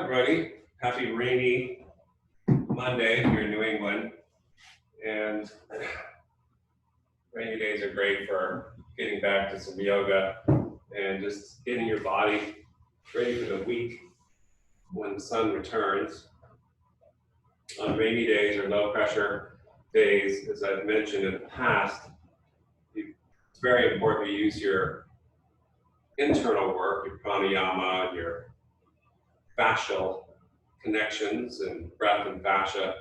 everybody. Happy rainy Monday if you're in New England. And rainy days are great for getting back to some yoga and just getting your body ready for the week when the sun returns. On rainy days or low pressure days, as I've mentioned in the past, it's very important to use your internal work, your pranayama, your fascial connections and breath and fascia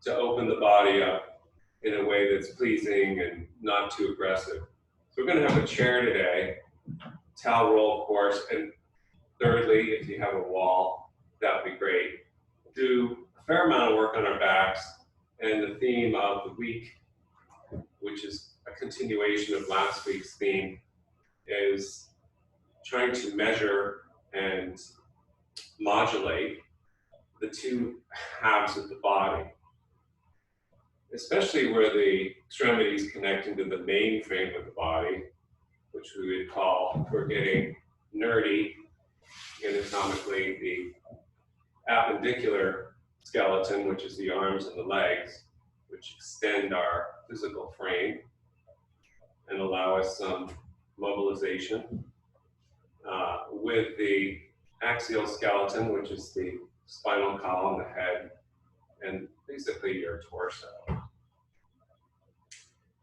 to open the body up in a way that's pleasing and not too aggressive. So we're going to have a chair today, towel roll of course, and thirdly, if you have a wall, that would be great. Do a fair amount of work on our backs, and the theme of the week, which is a continuation of last week's theme, is trying to measure and modulate the two halves of the body, especially where the extremities connect into the main frame of the body, which we would call, if we're getting nerdy anatomically, the appendicular skeleton, which is the arms and the legs, which extend our physical frame and allow us some mobilization, with the axial skeleton, which is the spinal column, the head, and basically your torso.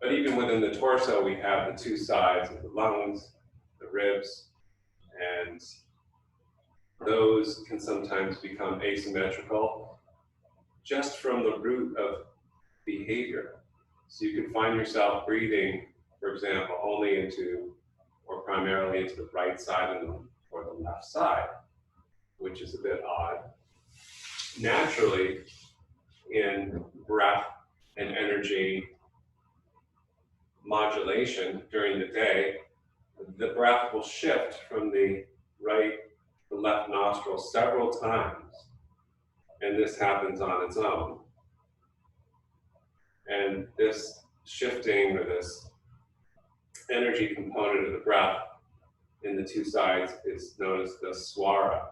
But even within the torso, we have the two sides of the lungs, the ribs, and those can sometimes become asymmetrical just from the root of behavior. So you can find yourself breathing, for example, only into or primarily into the right side or the left side, which is a bit odd. Naturally, in breath and energy modulation during the day, the breath will shift from the right to left nostril several times, and this happens on its own. And this shifting, or this energy component of the breath in the two sides, is known as the Swara.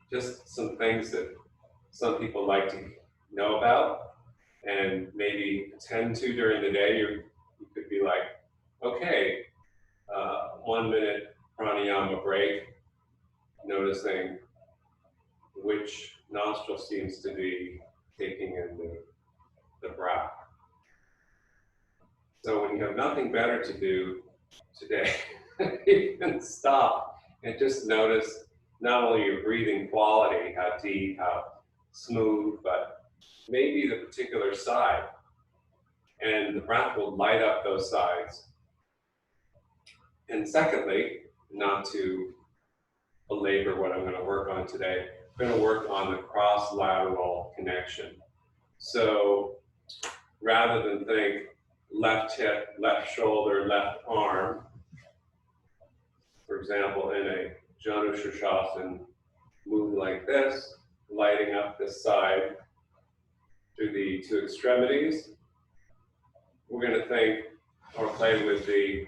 Just some things that some people like to know about and maybe attend to during the day. You could be like, okay, 1 minute pranayama break, noticing which nostril seems to be taking in the breath. So when you have nothing better to do today, you can stop and just notice not only your breathing quality, how deep, how smooth, but maybe the particular side. And the breath will light up those sides. And secondly, not to belabor what I'm going to work on today, I'm going to work on the cross-lateral connection. So rather than think left hip, left shoulder, left arm, for example, in a Janu Shirshasana, move like this, lighting up this side through the two extremities. We're going to think or play with the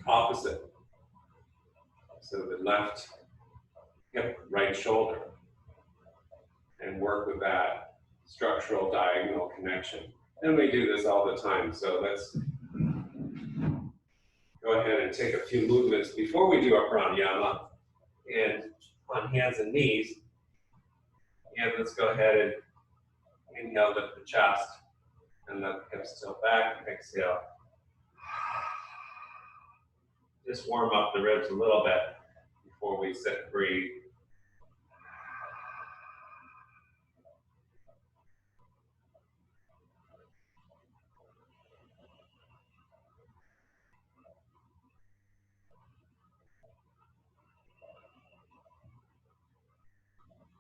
opposite. So the left hip, right shoulder, and work with that structural diagonal connection. And we do this all the time, so let's go ahead and take a few movements before we do our pranayama, and on hands and knees. And let's go ahead and inhale, lift the chest, and let the hips tilt back. Exhale. Just warm up the ribs a little bit before we sit and breathe.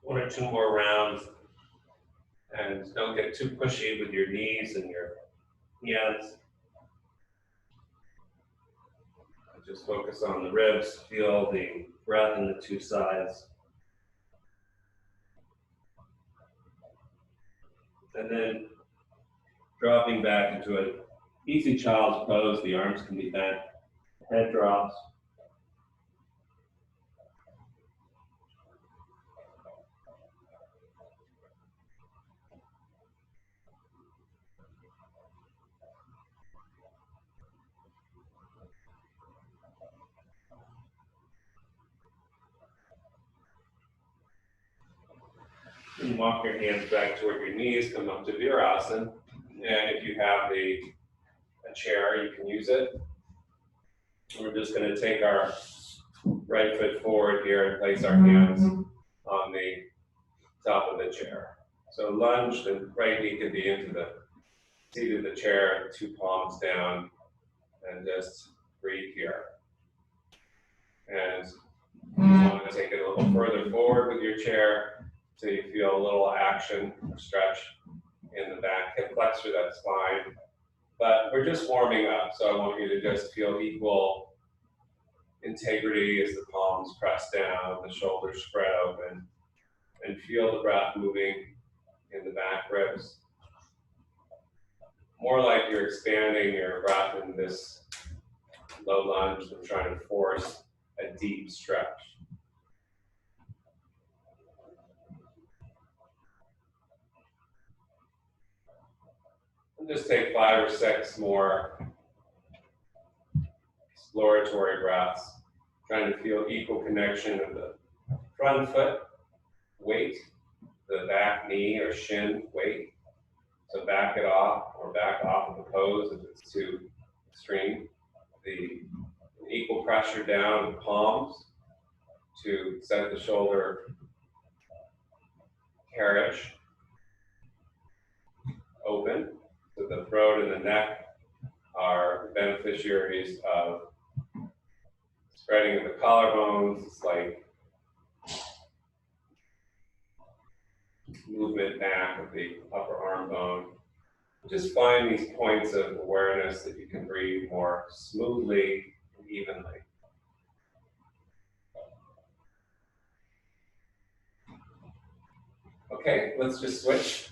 One or two more rounds, and don't get too pushy with your knees and your hands. Just focus on the ribs, feel the breath in the two sides. And then dropping back into an easy child's pose, the arms can be bent, head drops. walk your hands back toward your knees, come up to Virasana. And if you have a chair, you can use it. We're just going to take our right foot forward here and place our hands on the top of the chair. So lunge, the right knee can be into the seat of the chair, 2 palms down, and just breathe here. And you want to take it a little further forward with your chair so you feel a little action or stretch in the back hip flexor, that's fine. But we're just warming up, so I want you to just feel equal integrity as the palms press down, the shoulders spread open, and feel the breath moving in the back ribs. More like you're expanding your breath in this low lunge than trying to force a deep stretch. And just take 5 or 6 more exploratory breaths, trying to feel equal connection of the front foot weight, the back knee or shin weight. So back it off or back off of the pose if it's too extreme. The equal pressure down the palms to set the shoulder carriage open. So the throat and the neck are beneficiaries of spreading of the collarbones. It's like movement back of the upper arm bone. Just find these points of awareness that you can breathe more smoothly and evenly. Okay, let's just switch.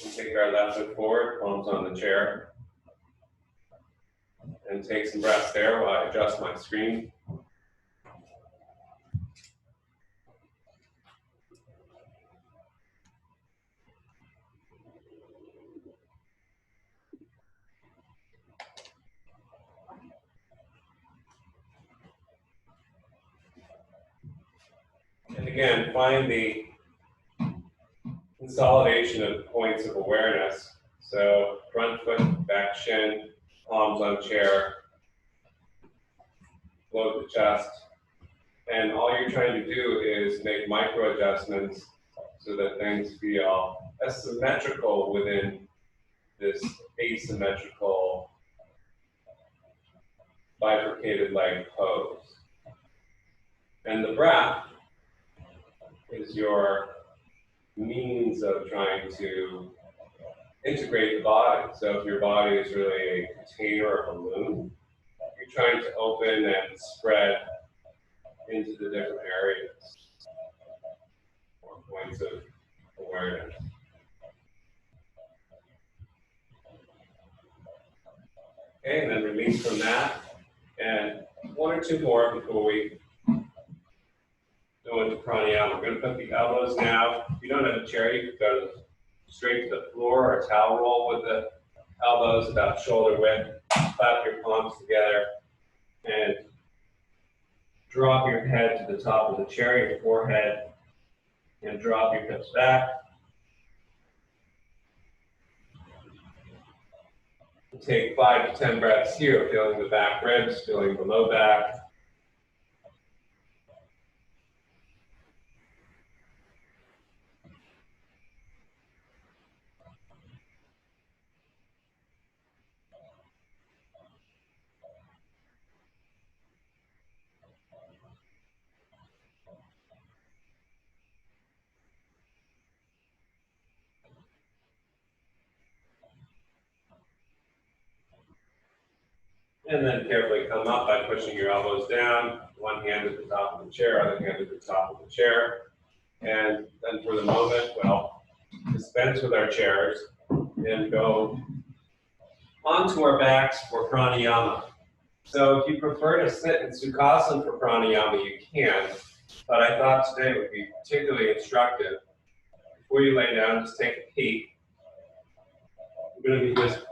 We'll take our left foot forward, palms on the chair. And take some breaths there while I adjust my screen. And again, find the consolidation of points of awareness. So front foot, back shin, palms on chair, float the chest. And all you're trying to do is make micro adjustments so that things feel symmetrical within this asymmetrical bifurcated leg pose. And the breath is your means of trying to integrate the body. So if your body is really a container or balloon, you're trying to open and spread into the different areas or points of awareness. Okay, and then release from that. And 1 or 2 more before we go into pranayama. We're going to put the elbows now. If you don't have a chair, you can go straight to the floor or towel roll with the elbows about shoulder width. Clap your palms together and drop your head to the top of the chair, your forehead, and drop your hips back. Take 5 to 10 breaths here, feeling the back ribs, feeling the low back. And then carefully come up by pushing your elbows down, one hand at the top of the chair, other hand at the top of the chair. And then for the moment, we'll dispense with our chairs and go onto our backs for pranayama. So if you prefer to sit in Sukhasana for pranayama, you can, but I thought today would be particularly instructive. Before you lay down, just take a peek. We're going to be just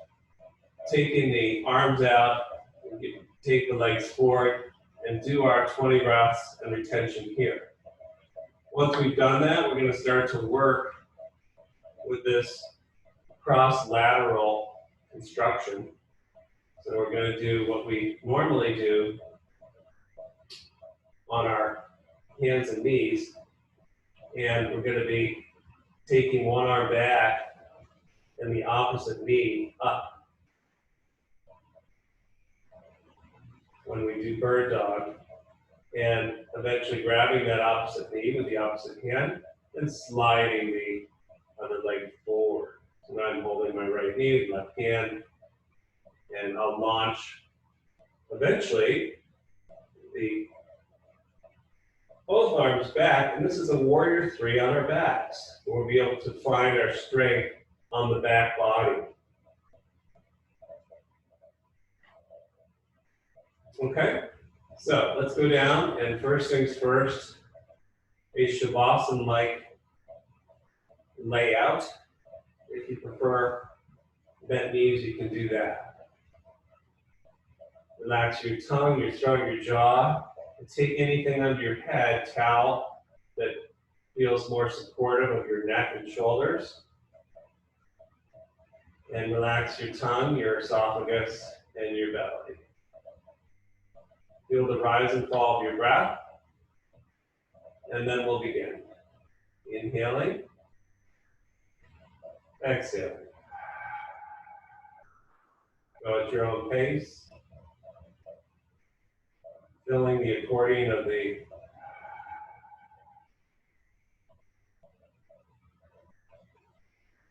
taking the arms out, take the legs forward, and do our 20 breaths and retention here. Once we've done that, we're going to start to work with this cross-lateral construction. So we're going to do what we normally do on our hands and knees, and we're going to be taking one arm back and the opposite knee up when we do bird dog, and eventually grabbing that opposite knee with the opposite hand and sliding the other leg forward. So now I'm holding my right knee with left hand, and I'll launch eventually both arms back, and this is a warrior 3 on our backs. We'll be able to find our strength on the back body. Okay, so let's go down, and first things first, a Shavasana-like layout. If you prefer bent knees, you can do that. Relax your tongue, your throat, your jaw. And take anything under your head, towel that feels more supportive of your neck and shoulders. And relax your tongue, your esophagus, and your belly. Feel the rise and fall of your breath. And then we'll begin. Inhaling. Exhaling. Go at your own pace. Filling the accordion of the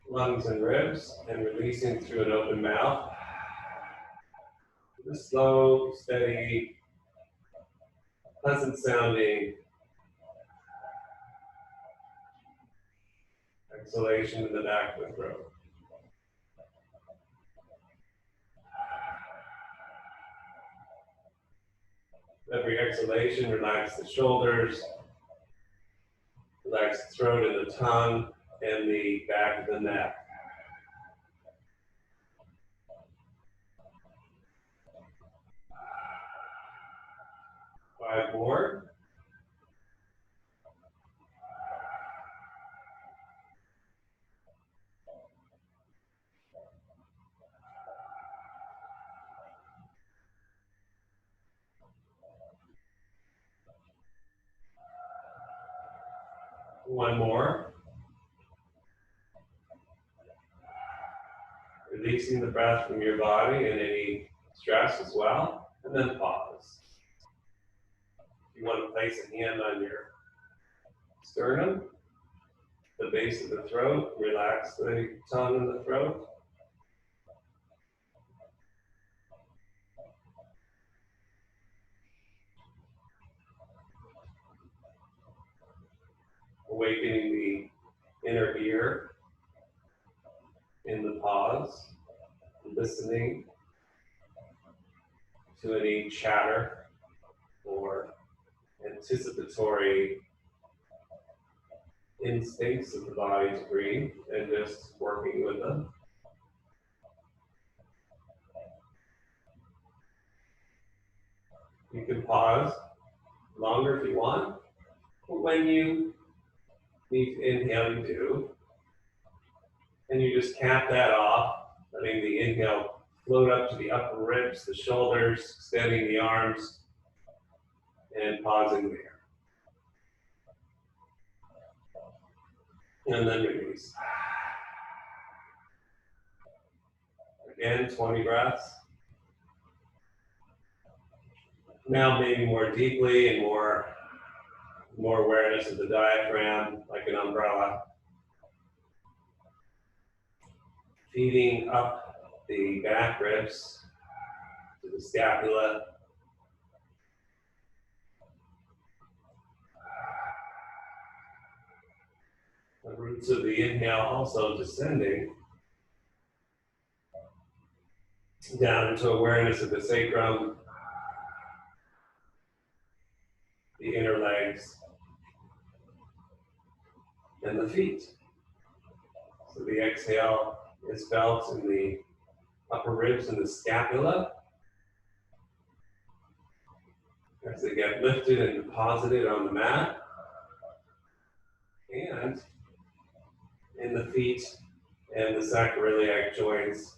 lungs and ribs, and releasing through an open mouth. The slow, steady, pleasant sounding exhalation in the back of the throat. Every exhalation, relax the shoulders, relax the throat and the tongue, and the back of the neck. 5 more. One more. Releasing the breath from your body and any stress as well, and then pause. If you want to place a hand on your sternum, the base of the throat, relax the tongue and the throat. Awakening the inner ear in the pause, listening to any chatter or anticipatory instincts of the body to breathe, and just working with them. You can pause longer if you want, but when you need to inhale, you do. And you just cap that off, letting the inhale float up to the upper ribs, the shoulders, extending the arms, and pausing there. And then release. Again, 20 breaths. Now maybe more deeply and more awareness of the diaphragm, like an umbrella. Feeding up the back ribs to the scapula. The roots of the inhale also descending down into awareness of the sacrum, the inner legs, and the feet. So the exhale is felt in the upper ribs and the scapula as they get lifted and deposited on the mat. and in the feet and the sacroiliac joints.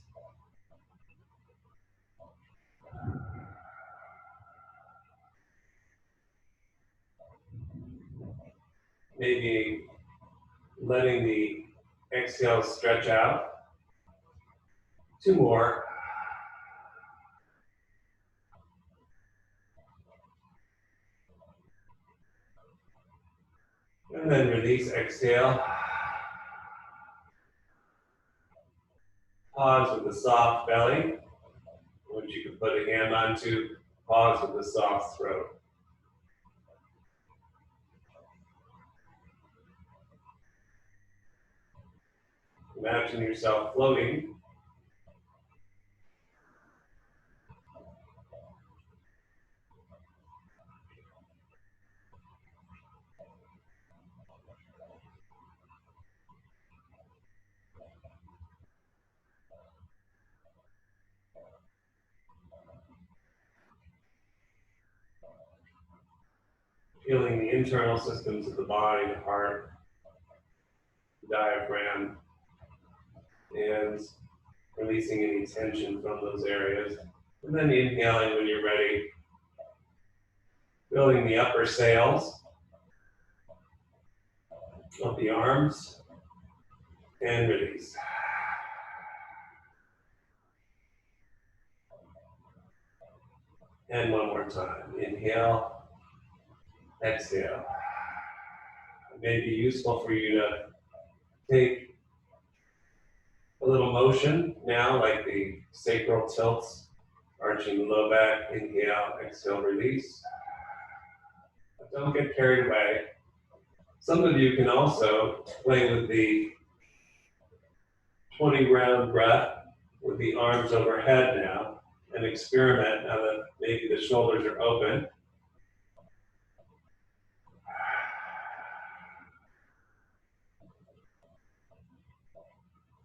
Maybe letting the exhale stretch out. 2 more. And then release, exhale. Pause with a soft belly, which you can put a hand onto. Pause with a soft throat. Imagine yourself floating. Feeling the internal systems of the body, the heart, the diaphragm, and releasing any tension from those areas. And then inhaling when you're ready. Building the upper sails of the arms and release. And one more time. Inhale, exhale. It may be useful for you to take a little motion now, like the sacral tilts, arching the low back. Inhale, exhale, release. But don't get carried away. Some of you can also play with the 20-round breath with the arms overhead now and experiment now that maybe the shoulders are open.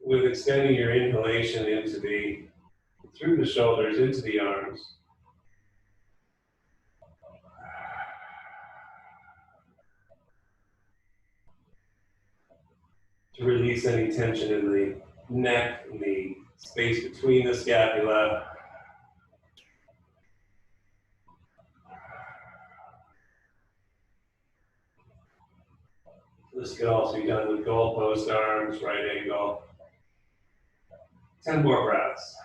With extending your inhalation through the shoulders into the arms. To release any tension in the neck, in the space between the scapula. This could also be done with goalpost arms, right angle. 10 more breaths.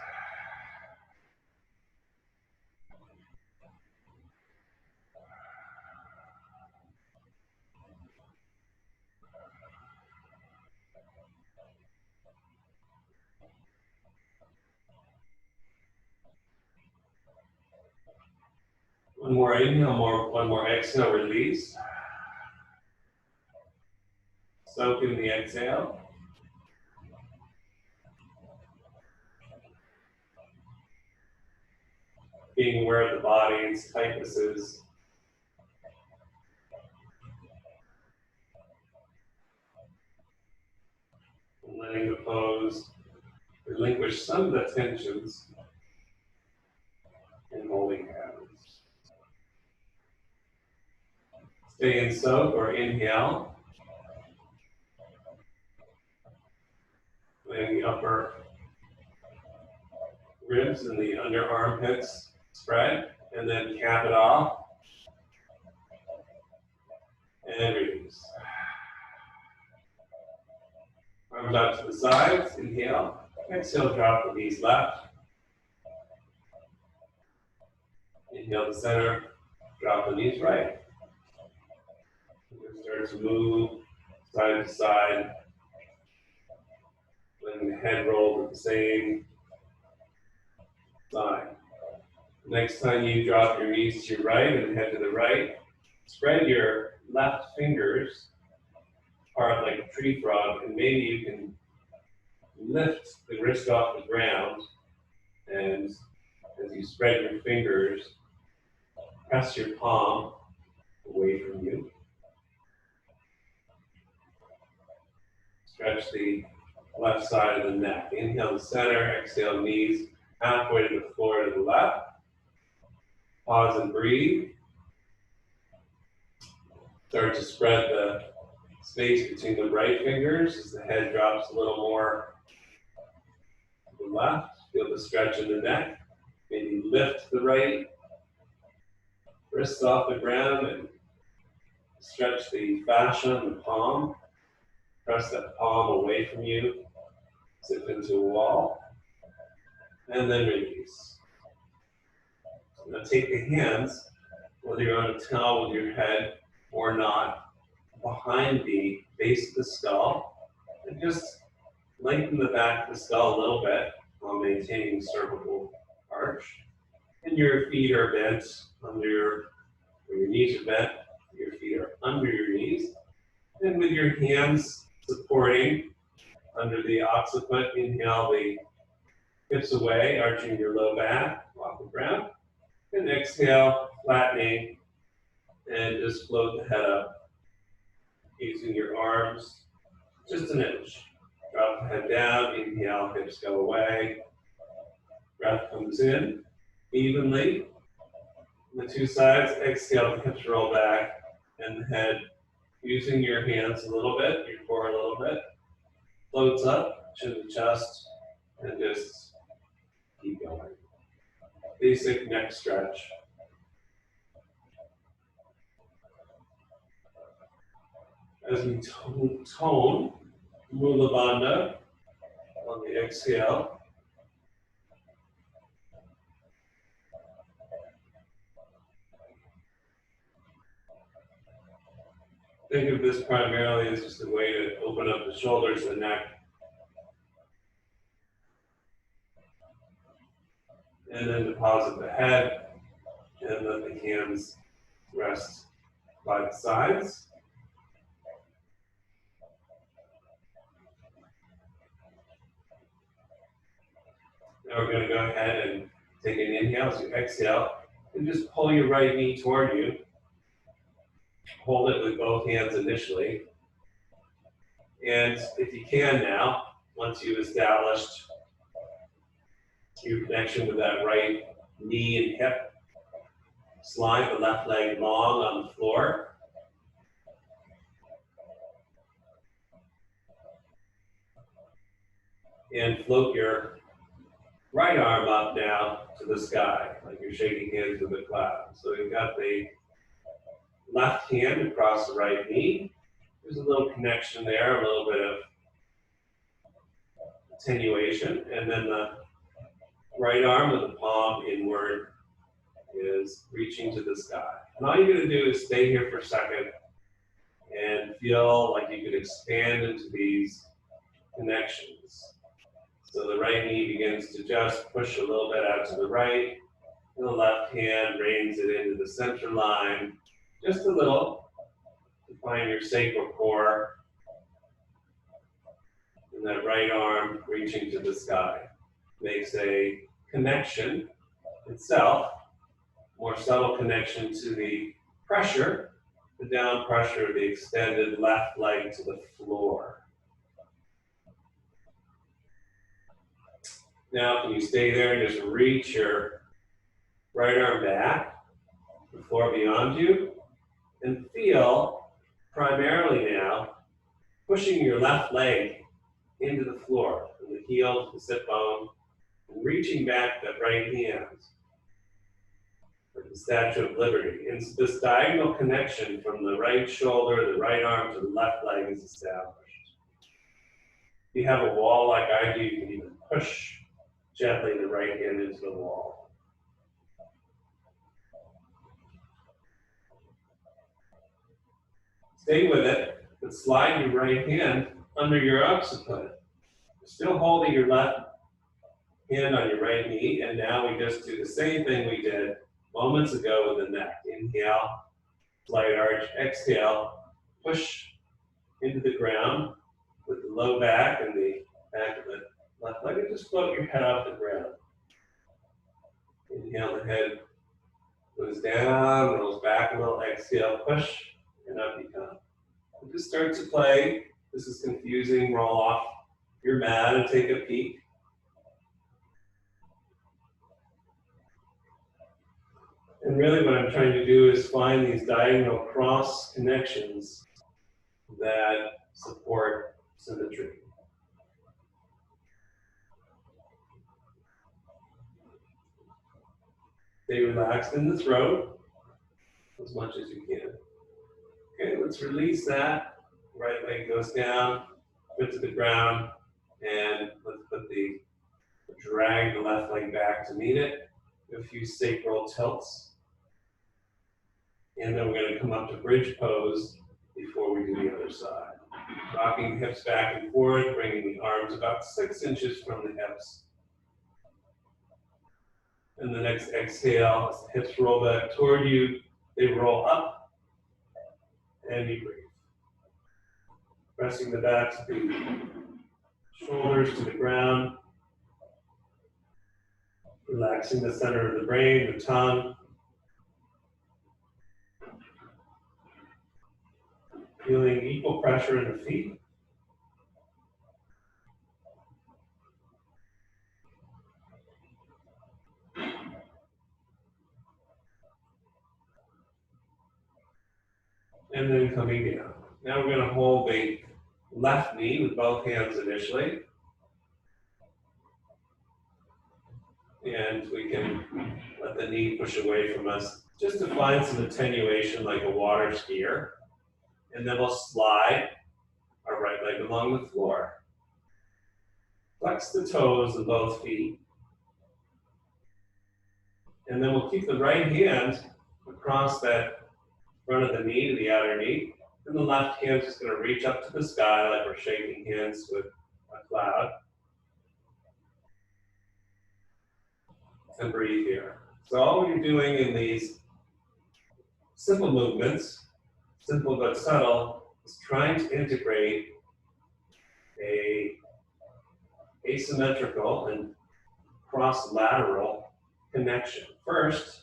One more inhale, one more exhale, release. Soak in the exhale. Being aware of the body's tightnesses. And letting the pose relinquish some of the tensions and holding hands. Stay in soak or inhale. Letting the upper ribs and the under armpits spread, and then cap it off. And release. Arms out to the sides, inhale. Exhale, drop the knees left. Inhale to center, drop the knees right. Start to move side to side. Letting the head roll to the same side. Next time you drop your knees to your right and head to the right, spread your left fingers apart like a tree frog, and maybe you can lift the wrist off the ground, and as you spread your fingers, press your palm away from you. Stretch the left side of the neck. Inhale to center, exhale knees halfway to the floor to the left. Pause and breathe. Start to spread the space between the right fingers as the head drops a little more to the left. Feel the stretch in the neck. Maybe lift the right wrist off the ground and stretch the fascia in the palm. Press that palm away from you, zip into a wall, and then release. Now take the hands, whether you're on a towel with your head or not, behind the base of the skull, and just lengthen the back of the skull a little bit while maintaining cervical arch. And your feet are bent under your knees are bent, your feet are under your knees. And with your hands supporting under the occiput, inhale the hips away, arching your low back off the ground. And exhale, flattening, and just float the head up using your arms just an inch. Drop the head down, inhale, hips go away. Breath comes in evenly. On the two sides, exhale, the hips roll back, and the head, using your hands a little bit, your core a little bit, floats up, chin to chest, and just keep going. Basic neck stretch. As we tone Mula Bandha on the exhale. Think of this primarily as just a way to open up the shoulders and neck. And then deposit the head and let the hands rest by the sides. Now we're going to go ahead and take an inhale as you exhale and just pull your right knee toward you. Hold it with both hands initially. And if you can now, once you've established your connection with that right knee and hip, slide the left leg long on the floor. And float your right arm up now to the sky, like you're shaking hands with a cloud. So you've got the left hand across the right knee. There's a little connection there, a little bit of attenuation. And then the right arm with the palm inward is reaching to the sky. And all you're going to do is stay here for a second and feel like you could expand into these connections. So the right knee begins to just push a little bit out to the right, and the left hand reins it into the center line, just a little, to find your sacral core, and that right arm reaching to the sky. Makes a connection itself, more subtle connection to the pressure, the down pressure of the extended left leg to the floor. Now, can you stay there and just reach your right arm back, the floor beyond you, and feel primarily now pushing your left leg into the floor, from the heel to the sit bone, and reaching back that right hand, like the Statue of Liberty. And this diagonal connection from the right shoulder, the right arm to the left leg is established. If you have a wall like I do, you can even push gently the right hand into the wall. Stay with it, but slide your right hand under your occiput. Still holding your left hand on your right knee, and now we just do the same thing we did moments ago with the neck. Inhale, slight arch, exhale, push into the ground with the low back and the back of the left leg, and just float your head off the ground. Inhale, the head goes down, rolls back a little, exhale, push, and up you come. And just start to play. This is confusing. Roll off your mat and take a peek. And really what I'm trying to do is find these diagonal cross connections that support symmetry. Stay relaxed in the throat as much as you can. Okay, let's release that. Right leg goes down, foot to the ground, and let's drag the left leg back to meet it. A few sacral tilts. And then we're going to come up to bridge pose before we do the other side. Rocking the hips back and forward, bringing the arms about 6 inches from the hips. And the next exhale, as the hips roll back toward you, they roll up, and you breathe. Pressing the backs of the shoulders to the ground. Relaxing the center of the brain, the tongue. Feeling equal pressure in the feet. And then coming down. Now we're going to hold the left knee with both hands initially. And we can let the knee push away from us just to find some attenuation like a water skier. And then we'll slide our right leg along the floor. Flex the toes of both feet. And then we'll keep the right hand across that front of the knee to the outer knee. And the left hand is going to reach up to the sky like we're shaking hands with a cloud. And breathe here. So all you're doing in these simple movements, simple but subtle, is trying to integrate a asymmetrical and cross-lateral connection. First,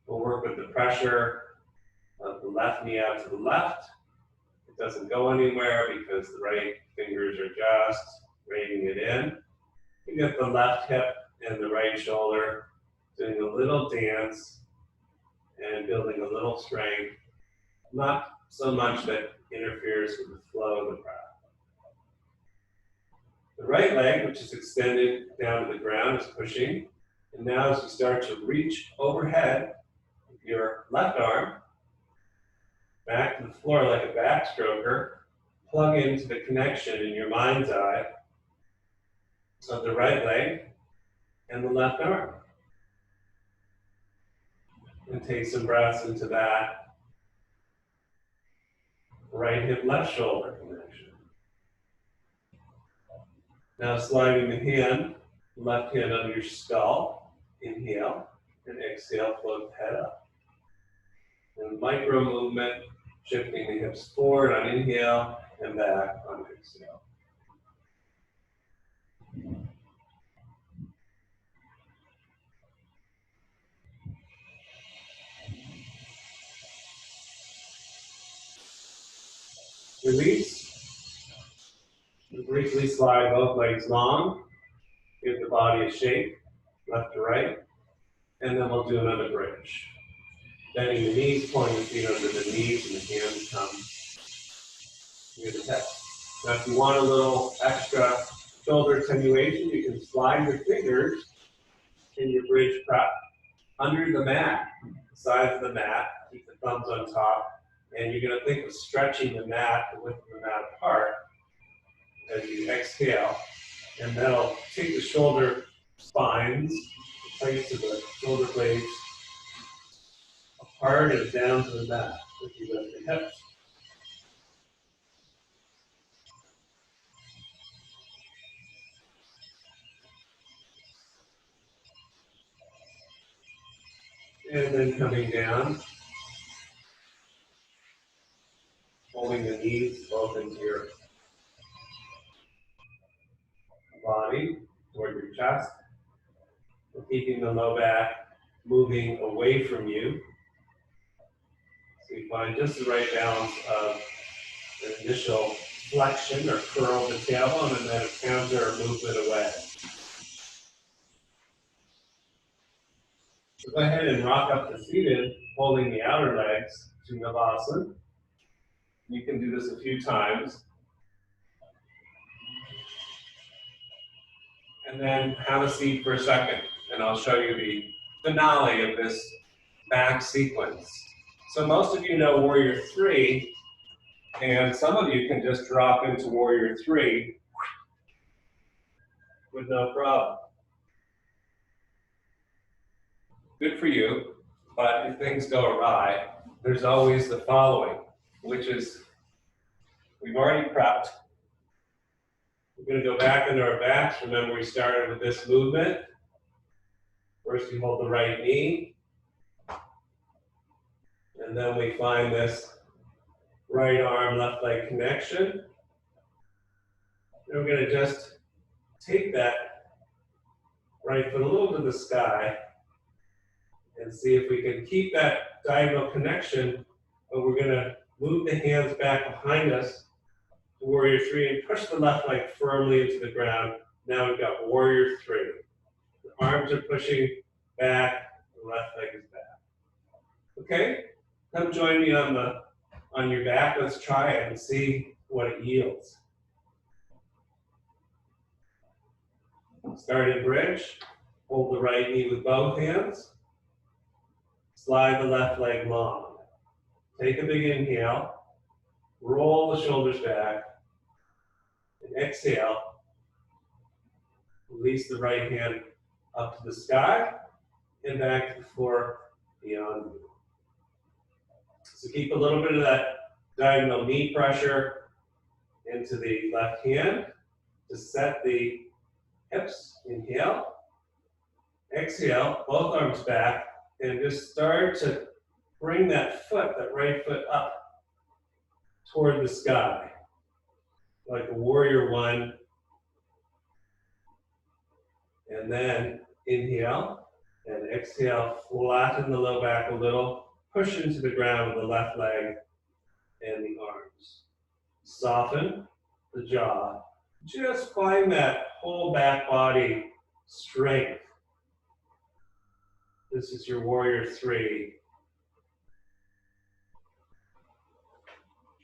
we'll work with the pressure of the left knee out to the left. It doesn't go anywhere because the right fingers are just reining it in. You get the left hip and the right shoulder doing a little dance and building a little strength, not so much that interferes with the flow of the breath. The right leg, which is extended down to the ground, is pushing. And now as you start to reach overhead with your left arm, back to the floor like a backstroker, plug into the connection in your mind's eye of the right leg and the left arm. And take some breaths into that right hip, left shoulder connection. Now sliding the hand, left hand under your skull, inhale, and exhale, float the head up. And micro movement, shifting the hips forward on inhale and back on exhale. Release. Briefly slide both legs long. Give the body a shake, left to right. And then we'll do another bridge. Bending the knees, pulling the feet under the knees, and the hands come near the hips. Now if you want a little extra shoulder attenuation, you can slide your fingers in your bridge prep under the mat, the sides of the mat, keep the thumbs on top, and you're going to think of stretching the mat, the width of the mat apart as you exhale, and that'll take the shoulder spines, the tights of the shoulder blades apart and down to the mat as you lift the hips. And then coming down, holding the knees both into your body, toward your chest, and keeping the low back moving away from you. So you find just the right balance of the initial flexion or curl of the tailbone and then a counter movement away. So go ahead and rock up to seated, holding the outer legs to Shavasana. You can do this a few times. And then have a seat for a second, and I'll show you the finale of this back sequence. So most of you know Warrior 3, and some of you can just drop into Warrior 3 with no problem. Good for you, but if things go awry, there's always the following, which is we've already prepped. We're going to go back into our backs. Remember, we started with this movement. First, we hold the right knee, and then we find this right arm, left leg connection. And we're going to just take that right foot a little to the sky and see if we can keep that diagonal connection, but we're going to move the hands back behind us to Warrior 3 and push the left leg firmly into the ground. Now we've got Warrior 3. The arms are pushing back, the left leg is back. Okay? Come join me on your back. Let's try it and see what it yields. Start in bridge. Hold the right knee with both hands. Slide the left leg long. Take a big inhale. Roll the shoulders back. And exhale. Release the right hand up to the sky and back to the floor beyond you. So keep a little bit of that diagonal knee pressure into the left hand to set the hips. Inhale. Exhale, both arms back, and just start to bring that foot, that right foot up toward the sky, like a Warrior 1. And then inhale and exhale, flatten the low back a little, push into the ground with the left leg and the arms. Soften the jaw. Just find that whole back body strength. This is your Warrior 3.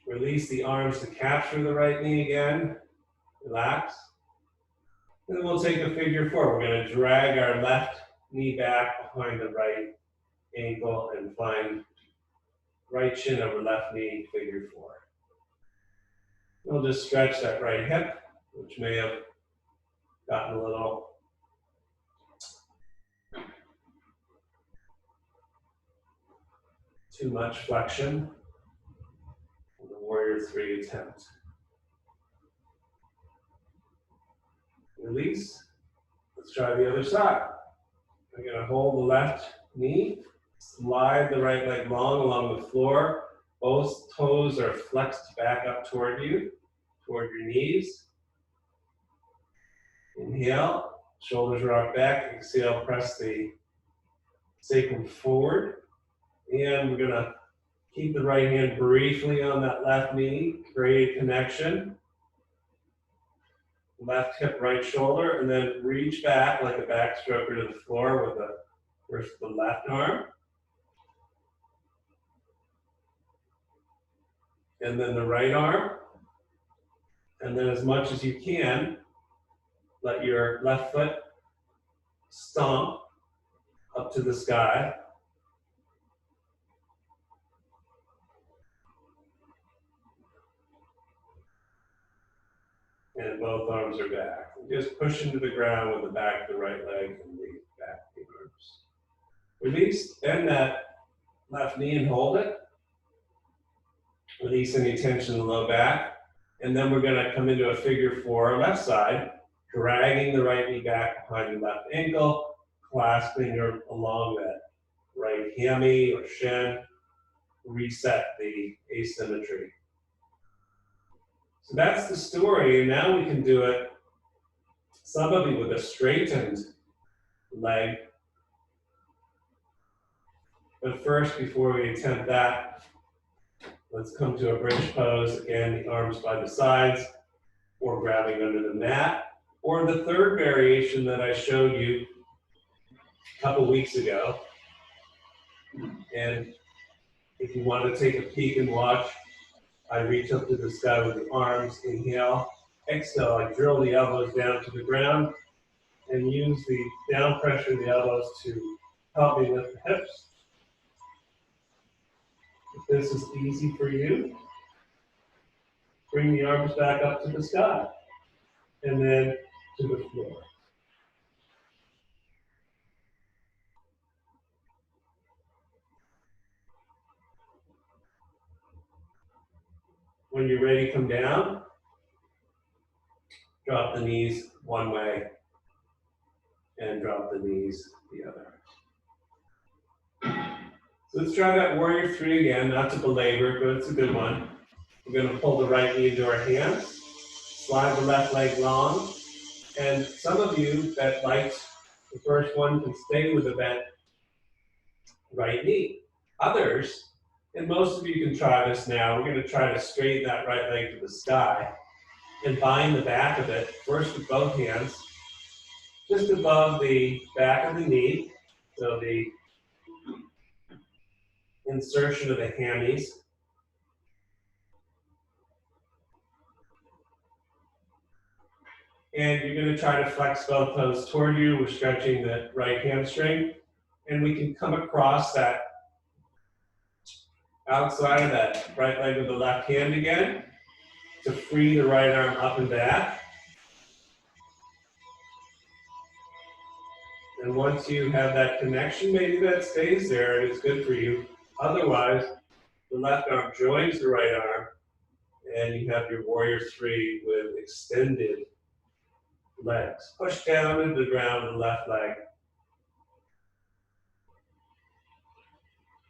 Release the arms to capture the right knee again. Relax. And then we'll take a figure 4. We're going to drag our left knee back behind the right ankle and find right shin over left knee, figure 4. We'll just stretch that right hip, which may have gotten a little too much flexion in the Warrior 3 attempt. Release. Let's try the other side. I'm going to hold the left knee, slide the right leg long along the floor. Both toes are flexed back up toward you, toward your knees. Inhale, shoulders rock back. Exhale, press the sacrum forward. And we're going to keep the right hand briefly on that left knee, create a connection. Left hip, right shoulder, and then reach back like a backstroker to the floor with first the left arm. And then the right arm. And then as much as you can, let your left foot stomp up to the sky. And both arms are back. Just push into the ground with the back of the right leg and the back of the arms. Release, bend that left knee and hold it. Release any tension in the low back. And then we're going to come into a figure 4, left side, dragging the right knee back behind the left ankle, clasping along that right hammy or shin. Reset the asymmetry. So that's the story, and now we can do it, some of you with a straightened leg. But first, before we attempt that, let's come to a bridge pose. Again, the arms by the sides, or grabbing under the mat, or the third variation that I showed you a couple weeks ago. And if you want to take a peek and watch I reach up to the sky with the arms, inhale. Exhale, I drill the elbows down to the ground and use the down pressure of the elbows to help me lift the hips. If this is easy for you, bring the arms back up to the sky and then to the floor. When you're ready, come down. Drop the knees one way and drop the knees the other. So let's try that warrior three again, not to belabor, but it's a good one. We're going to pull the right knee into our hands, slide the left leg long, and some of you that liked the first one can stay with the bent right knee. Others, and most of you can try this now, we're going to try to straighten that right leg to the sky and bind the back of it, first with both hands, just above the back of the knee, so the insertion of the hammies. And you're going to try to flex both toes toward you. We're stretching the right hamstring. And we can come across that outside of that right leg with the left hand again to free the right arm up and back. And once you have that connection, maybe that stays there and it's good for you. Otherwise, the left arm joins the right arm and you have your warrior three with extended legs. Push down into the ground with the left leg.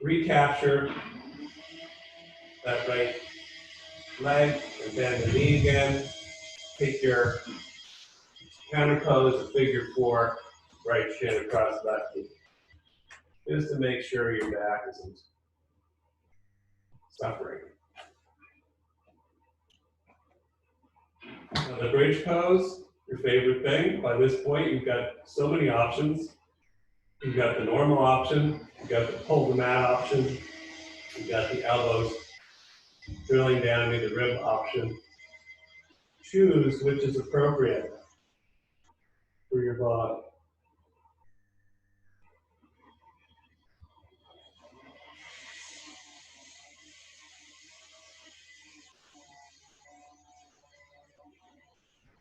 Recapture that right leg and bend the knee again. Take your counter pose, a figure four, right shin across left knee. Just to make sure your back isn't suffering. Now the bridge pose, your favorite thing. By this point, you've got so many options. You've got the normal option, you've got the pull the mat option, you've got the elbows drilling down to the rib option. Choose which is appropriate for your body.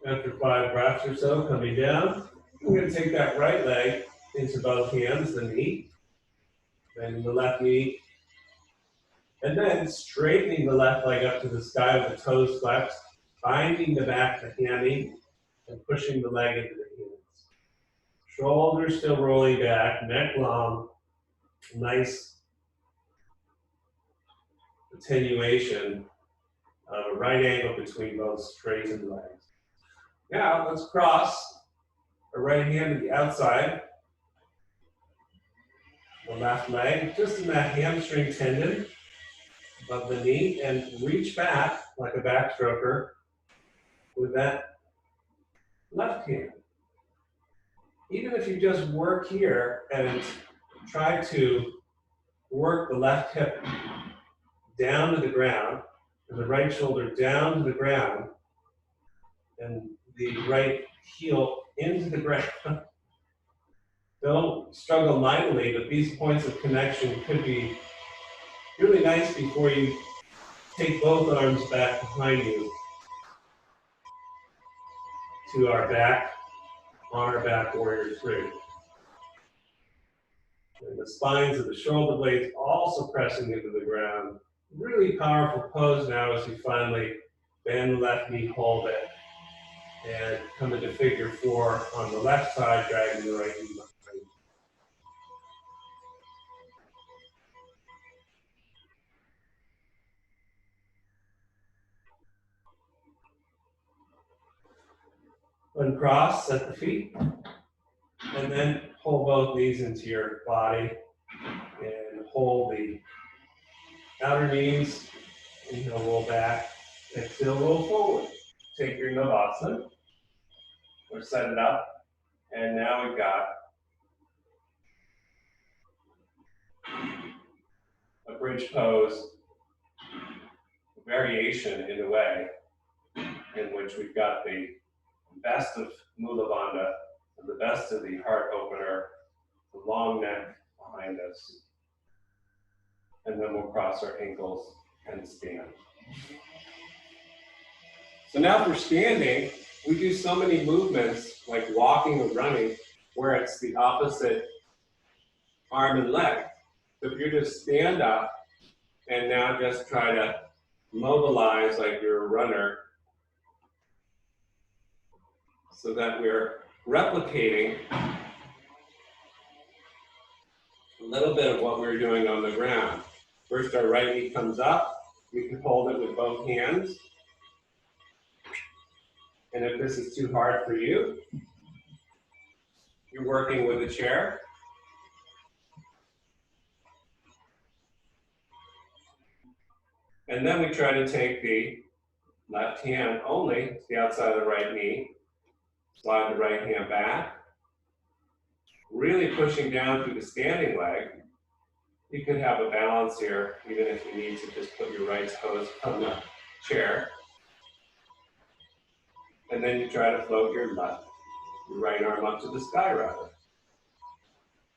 After 5 breaths or so, coming down, I'm going to take that right leg into both hands, the knee, then the left knee, and then straightening the left leg up to the sky with the toes flexed, binding the back of the hammy, and pushing the leg into the hands. Shoulders still rolling back, neck long, nice attenuation of a right angle between both straightened legs. Now let's cross the right hand to the outside, the left leg, just in that hamstring tendon above the knee, and reach back like a backstroker with that left hand. Even if you just work here and try to work the left hip down to the ground, and the right shoulder down to the ground, and the right heel into the ground. Don't struggle mightily, but these points of connection could be really nice before you take both arms back behind you to our back, on our back warrior three. And the spines of the shoulder blades also pressing into the ground. Really powerful pose now as you finally bend the left knee, hold it, and come into figure four on the left side, dragging the right knee behind. Uncross, set the feet, and then pull both knees into your body and hold the outer knees. Inhale, roll back. Exhale, roll forward. Take your Navasana, or set it up, and now we've got a bridge pose, variation in a way in which we've got the best of Mula Bandha, the best of the heart opener, the long neck behind us, and then we'll cross our ankles and stand. So now for standing, we do so many movements like walking or running where it's the opposite arm and leg. So if you're just stand up and now just try to mobilize like you're a runner so that we're replicating a little bit of what we're doing on the ground. First, our right knee comes up. We can hold it with both hands. And if this is too hard for you, you're working with a chair. And then we try to take the left hand only to the outside of the right knee. Slide the right hand back. Really pushing down through the standing leg. You can have a balance here, even if you need to just put your right toes on the chair. And then you try to float your right arm up to the sky rather.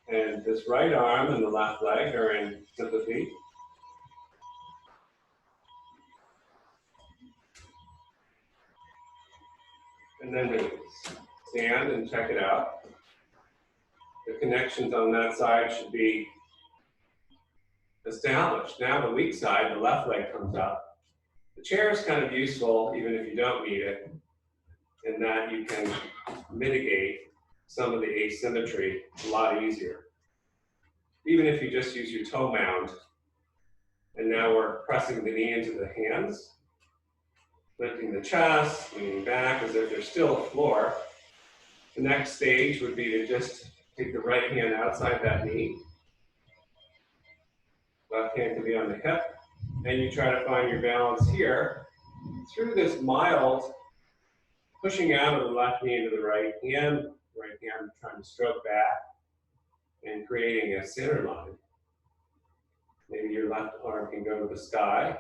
And this right arm and the left leg are in sympathy. And then release. Stand and check it out. The connections on that side should be established. Now the weak side, the left leg comes up. The chair is kind of useful even if you don't need it, in that you can mitigate some of the asymmetry a lot easier. Even if you just use your toe mound, and now we're pressing the knee into the hands, lifting the chest, leaning back as if there's still a floor. The next stage would be to just take the right hand outside that knee. Left hand can be on the hip, and you try to find your balance here through this mild pushing out of the left knee into the right hand trying to stroke back and creating a center line. Maybe your left arm can go to the sky.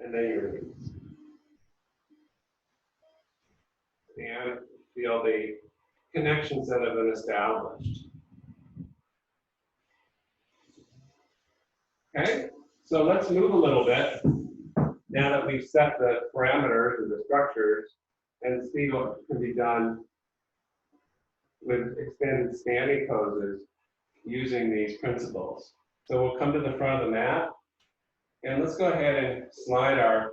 And then you release. And feel the connections that have been established. Okay, so let's move a little bit now that we've set the parameters or the structures and see what can be done with extended standing poses using these principles. So we'll come to the front of the mat and let's go ahead and slide our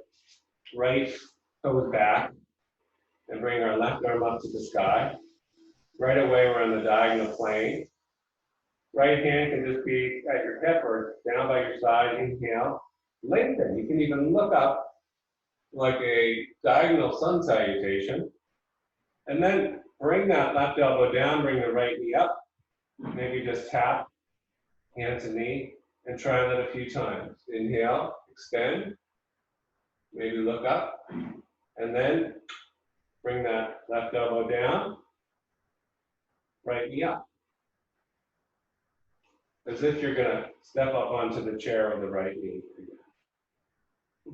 right toes back and bring our left arm up to the sky. Right away we're on the diagonal plane. Right hand can just be at your hip or down by your side. Inhale, lengthen. You can even look up like a diagonal sun salutation. And then bring that left elbow down, bring the right knee up. Maybe just tap hand to knee and try that a few times. Inhale, extend. Maybe look up. And then bring that left elbow down, right knee up. As if you're going to step up onto the chair with the right knee.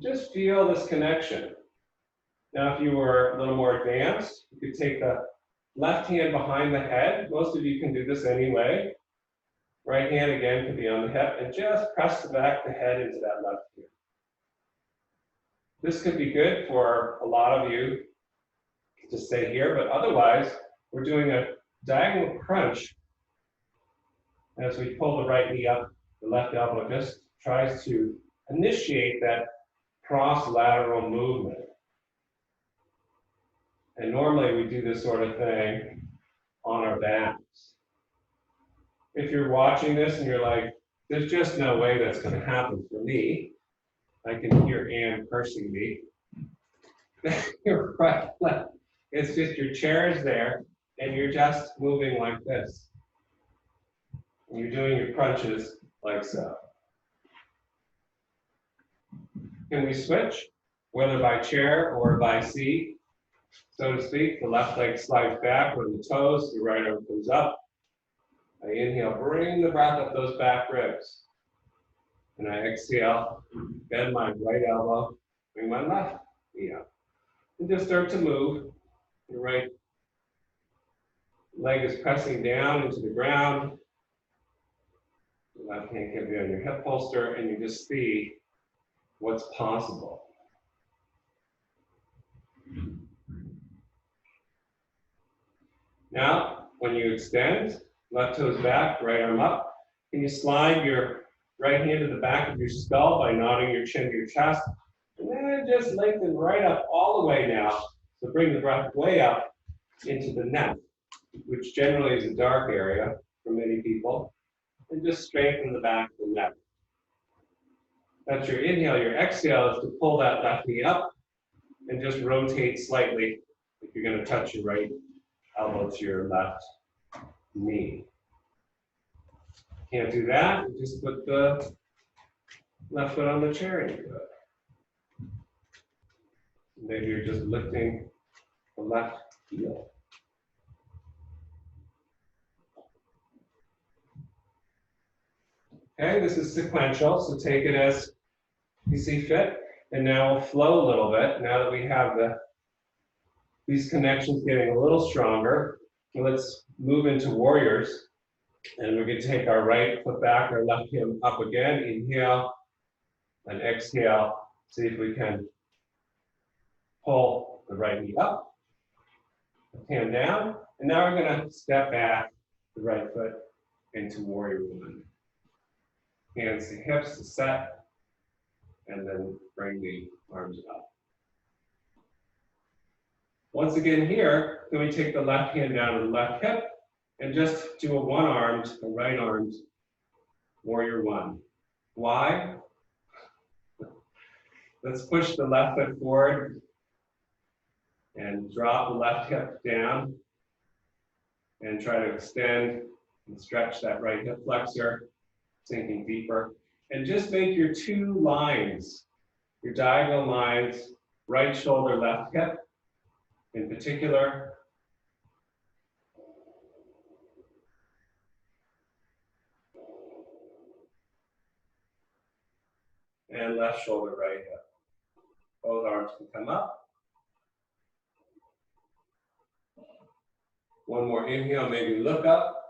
Just feel this connection. Now, if you were a little more advanced, you could take the left hand behind the head. Most of you can do this anyway. Right hand again can be on the hip and just press the back of the head into that left hand. This could be good for a lot of you to stay here, but otherwise, we're doing a diagonal crunch. As we pull the right knee up, the left elbow just tries to initiate that cross-lateral movement. And normally we do this sort of thing on our backs. If you're watching this and you're like, there's just no way that's going to happen for me, I can hear Anne cursing me. You're right. It's just your chair is there and you're just moving like this. And you're doing your crunches like so. Can we switch, whether by chair or by seat? so to speak. The left leg slides back on the toes, the right arm comes up. I inhale, bring the breath up those back ribs. And I exhale, bend my right elbow, bring my left knee up. And just start to move. Your right leg is pressing down into the ground. The left hand can be on your hip holster, and you just see what's possible. Now, when you extend, left toes back, right arm up, can you slide your right hand to the back of your skull by nodding your chin to your chest, and then just lengthen right up all the way now. So bring the breath way up into the neck, which generally is a dark area for many people, and just straighten the back of the neck. That's your inhale. Your exhale is to pull that left knee up and just rotate slightly if you're going to touch your right elbow to your left knee. Can't do that, you just put the left foot on the chair and you do it. Maybe you're just lifting the left heel. Okay, this is sequential, so take it as you see fit. And now we'll flow a little bit. Now that we have these connections getting a little stronger, let's move into warriors. And we're going to take our right foot back, our left hand up again. Inhale and exhale. See if we can pull the right knee up, left hand down. And now we're going to step back the right foot into warrior one. Hands to hips to set, and then bring the arms up. Once again here, then we take the left hand down to the left hip and just do a one-armed, a right-armed warrior one. Why? Let's push the left foot forward and drop the left hip down and try to extend and stretch that right hip flexor, sinking deeper. And just make your two lines, your diagonal lines, right shoulder, left hip in particular. And left shoulder, right hip. Both arms can come up. One more inhale, maybe look up,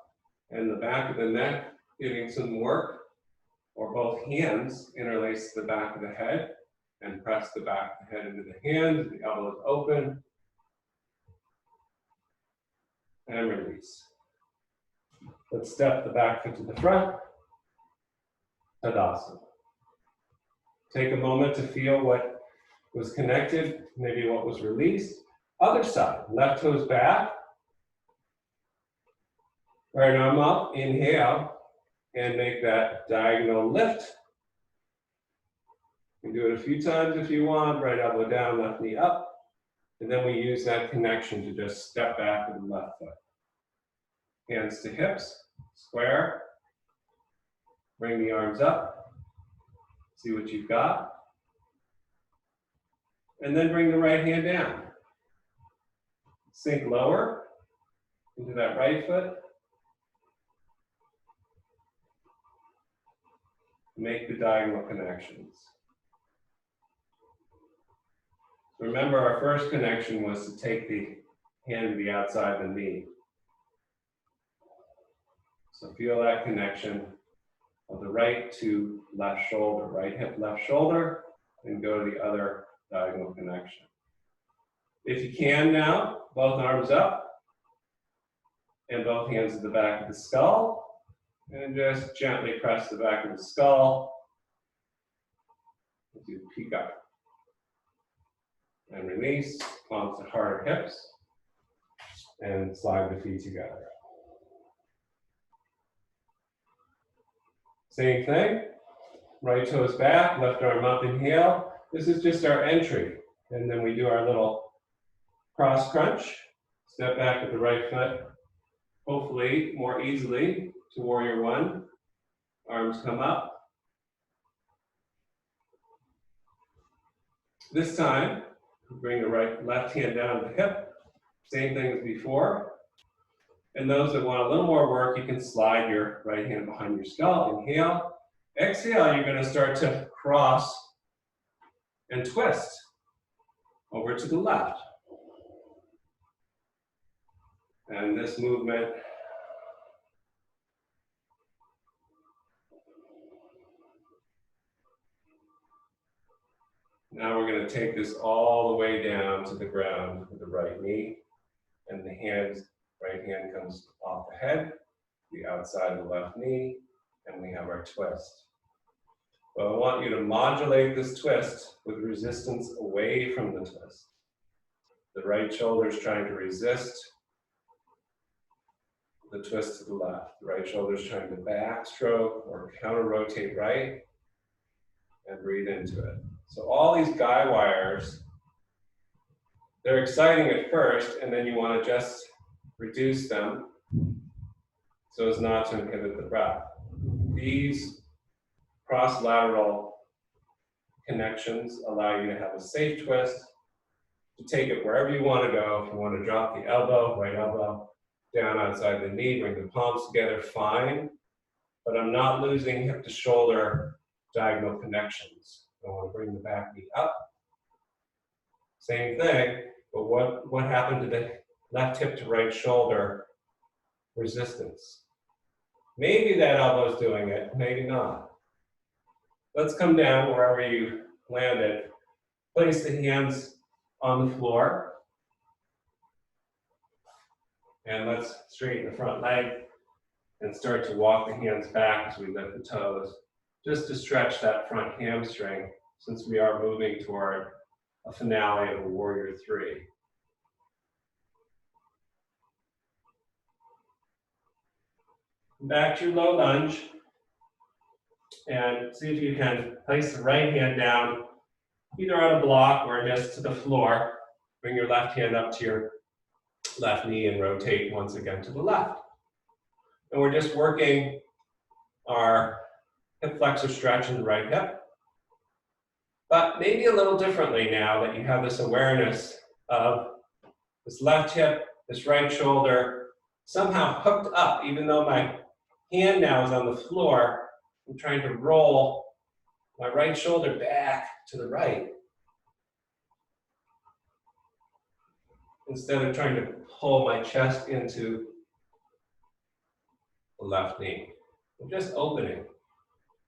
and the back of the neck getting some work, or both hands interlace the back of the head and press the back of the head into the hands, the elbows open, and release. Let's step the back foot to the front, Tadasana. Take a moment to feel what was connected, maybe what was released. Other side, left toes back, right arm up, inhale, and make that diagonal lift. You can do it a few times if you want, right elbow down, left knee up. And then we use that connection to just step back with the left foot. Hands to hips, square. Bring the arms up. See what you've got. And then bring the right hand down. Sink lower into that right foot. Make the diagonal connections. Remember, our first connection was to take the hand to the outside of the knee. So feel that connection of the right to left shoulder, right hip, left shoulder, and go to the other diagonal connection. If you can now, both arms up and both hands at the back of the skull. And just gently press the back of the skull. Do peek up. And release, palms to heart or hips. And slide the feet together. Same thing. Right toes back, left arm up, inhale. This is just our entry. And then we do our little cross crunch. Step back with the right foot. Hopefully more easily to warrior one. Arms come up. This time, Bring the left hand down to the hip. Same thing as before. And those that want a little more work, you can slide your right hand behind your skull. Inhale. Exhale, you're going to start to cross and twist over to the left. And this movement now we're going to take this all the way down to the ground with the right knee, and the right hand comes off the head, the outside of the left knee, and we have our twist. Well, I want you to modulate this twist with resistance away from the twist. The right shoulder is trying to resist the twist to the left. The right shoulder is trying to backstroke or counter-rotate right, and breathe into it. So all these guy wires, they're exciting at first, and then you want to just reduce them so as not to inhibit the breath. These cross-lateral connections allow you to have a safe twist, to take it wherever you want to go. If you want to drop the elbow, right elbow, down outside the knee, bring the palms together, fine. But I'm not losing hip to shoulder diagonal connections. I want to bring the back knee up. Same thing, but what happened to the left hip to right shoulder resistance? Maybe that elbow's doing it, maybe not. Let's come down wherever you landed. Place the hands on the floor. And let's straighten the front leg and start to walk the hands back as we lift the toes, just to stretch that front hamstring, since we are moving toward a finale of a Warrior Three. Back to your low lunge, and see if you can place the right hand down, either on a block or just to the floor. Bring your left hand up to your left knee and rotate once again to the left. And we're just working our hip flexor stretch in the right hip, but maybe a little differently now that you have this awareness of this left hip, this right shoulder, somehow hooked up. Even though my hand now is on the floor, I'm trying to roll my right shoulder back to the right, instead of trying to pull my chest into the left knee. I'm just opening.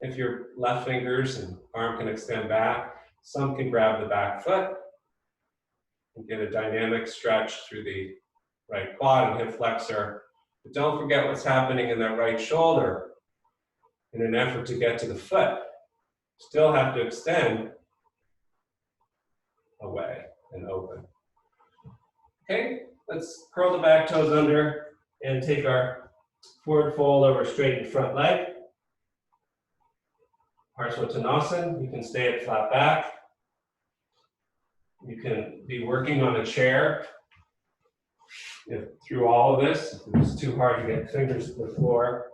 If your left fingers and arm can extend back, some can grab the back foot and get a dynamic stretch through the right quad and hip flexor. But don't forget what's happening in that right shoulder in an effort to get to the foot. Still have to extend away and open. Okay, let's curl the back toes under and take our forward fold over straightened front leg. Parsvottanasana, you can stay at flat back. You can be working on a chair through all of this. If it's too hard to get fingers to the floor.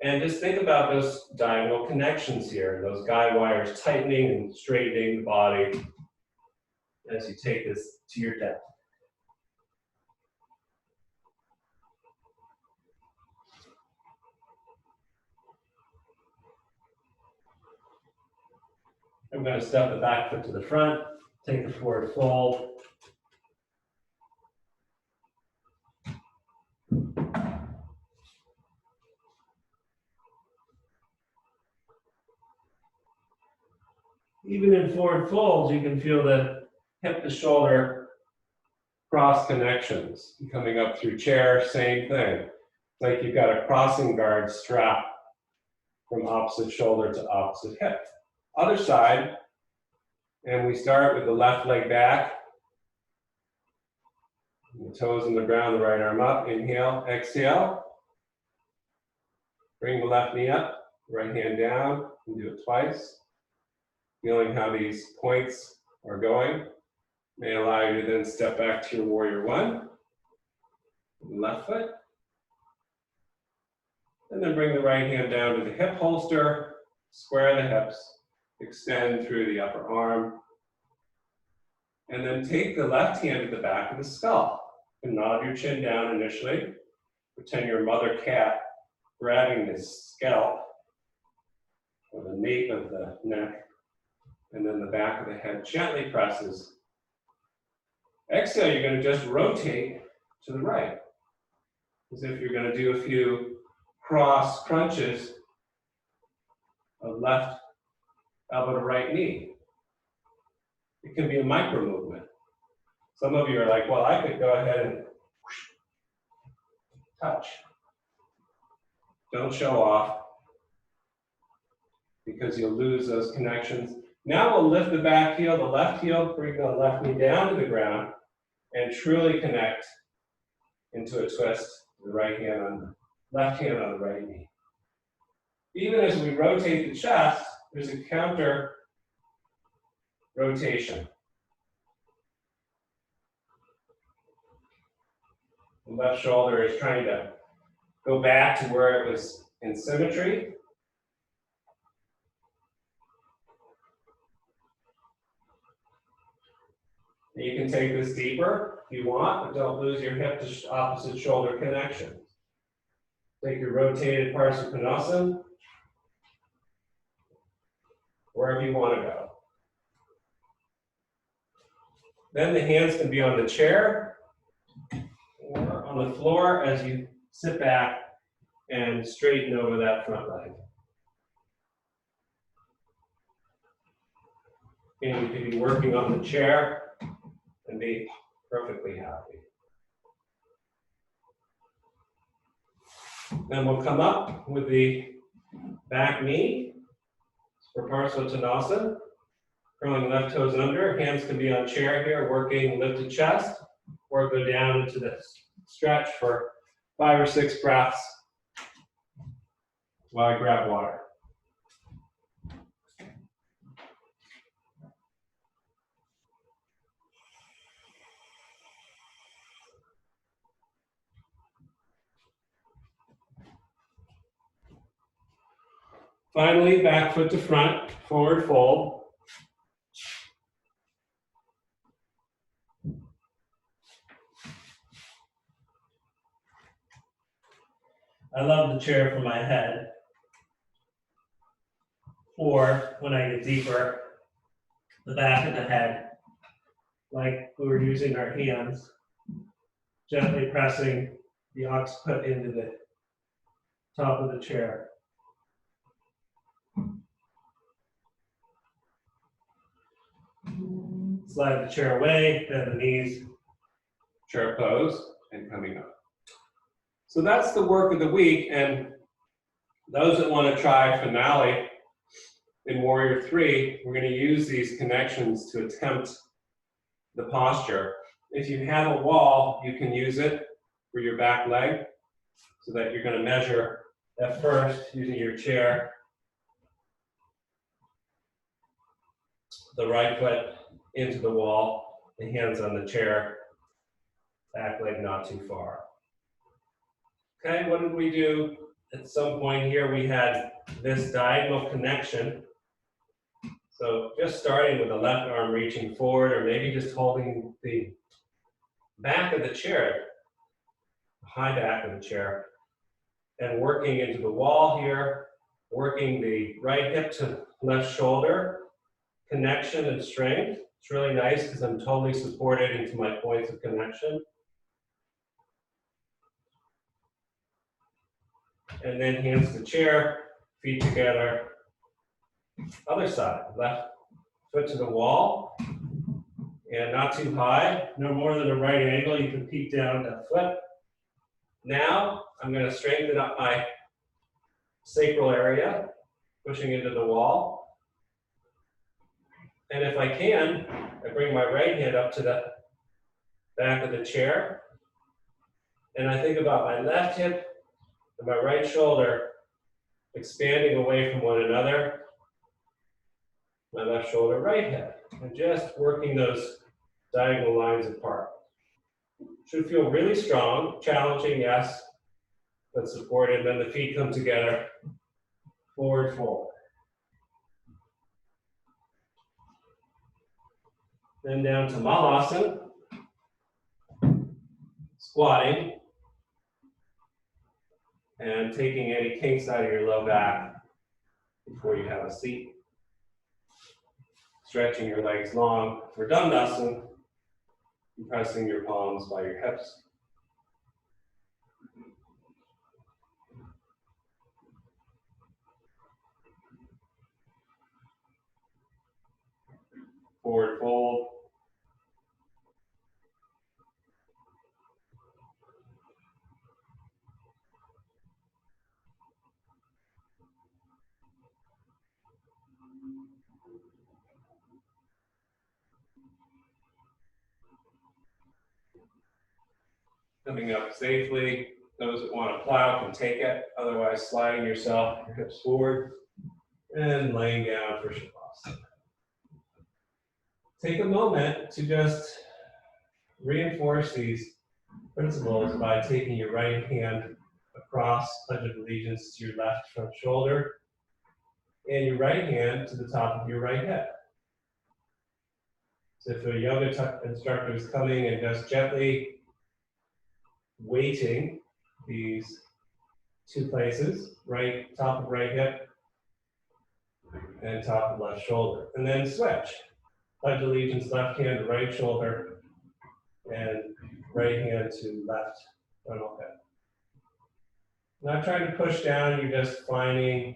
And just think about those diagonal connections here, those guide wires tightening and straightening the body as you take this to your depth. I'm going to step the back foot to the front, take the forward fold. Even in forward folds, you can feel the hip to shoulder cross connections. Coming up through chair, same thing. It's like you've got a crossing guard strap from opposite shoulder to opposite hip. Other side, and we start with the left leg back. The toes on the ground, the right arm up. Inhale, exhale. Bring the left knee up, right hand down, and do it twice. Feeling how these points are going may allow you to then step back to your Warrior One. Left foot. And then bring the right hand down to the hip holster, square the hips, extend through the upper arm, And then take the left hand to the back of the skull and nod your chin down initially. Pretend you're a mother cat grabbing the scalp or the nape of the neck, and then the back of the head gently presses. Exhale, you're going to just rotate to the right, as if you're going to do a few cross crunches of left elbow to right knee. It can be a micro movement. Some of you are like, well, I could go ahead and touch. Don't show off, because you'll lose those connections. Now we'll lift the back heel, the left heel, bring the left knee down to the ground, and truly connect into a twist, the right hand on the left hand on the right knee. Even as we rotate the chest, there's a counter rotation. The left shoulder is trying to go back to where it was in symmetry. You can take this deeper if you want, but don't lose your hip to opposite shoulder connection. Take your rotated Parsvakonasana wherever you want to go. Then the hands can be on the chair or on the floor as you sit back and straighten over that front leg. And you can be working on the chair and be perfectly happy. Then we'll come up with the back knee for Parsvakonasana. Curling left toes under, hands can be on chair here, working lifted chest, or go down into the stretch for 5 or 6 breaths while I grab water. Finally, back foot to front, forward fold. I love the chair for my head. Or when I get deeper, the back of the head, like we were using our hands, gently pressing the occiput into the top of the chair. Slide the chair away, bend the knees, chair pose, and coming up. So that's the work of the week, and those that want to try finale in Warrior 3, we're going to use these connections to attempt the posture. If you have a wall, you can use it for your back leg, so that you're going to measure at first using your chair, the right foot into the wall, the hands on the chair, back leg not too far. Okay, what did we do? At some point here, we had this diagonal connection. So just starting with the left arm reaching forward, or maybe just holding the back of the chair, the high back of the chair, and working into the wall here, working the right hip to left shoulder, connection and strength. It's really nice because I'm totally supported into my points of connection. And then hands to chair, feet together. Other side, left foot to the wall. And not too high, no more than a right angle. You can peek down that foot. Now, I'm going to strengthen up my sacral area, pushing into the wall. And if I can, I bring my right hand up to the back of the chair. And I think about my left hip and my right shoulder expanding away from one another. My left shoulder, right hip. And just working those diagonal lines apart. Should feel really strong, challenging, yes, but supported. Then the feet come together, forward fold. Then down to Malasana, squatting, and taking any kinks out of your low back before you have a seat. Stretching your legs long for Dandasana, pressing your palms by your hips. Forward fold. Coming up safely. Those that want to plow can take it. Otherwise, sliding yourself, your hips forward, and laying down for Shavasana. Take a moment to just reinforce these principles by taking your right hand across Pledge of Allegiance to your left front shoulder, and your right hand to the top of your right hip. So if a yoga instructor is coming and just gently weighting these two places, right top of right hip and top of left shoulder. And then switch. Pledge allegiance, left hand to right shoulder and right hand to left frontal hip. Not trying to push down, you're just finding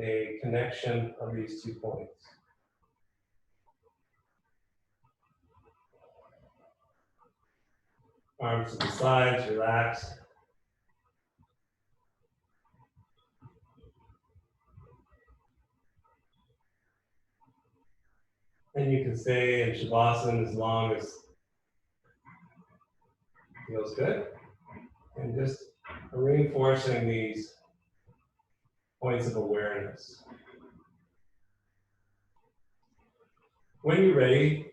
a connection of these 2 points. Arms to the sides, relax. And you can stay in Shavasana as long as feels good. And just reinforcing these points of awareness. When you're ready,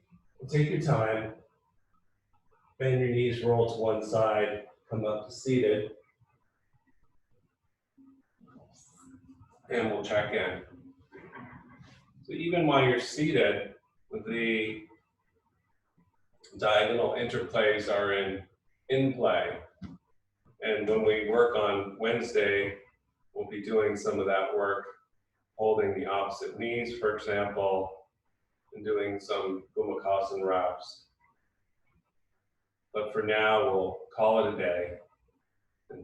take your time. Bend your knees, roll to one side, come up to seated. And we'll check in. So even while you're seated, the diagonal interplays are in play. And when we work on Wednesday, we'll be doing some of that work, holding the opposite knees, for example, and doing some Gomukhasana wraps. But for now, we'll call it a day.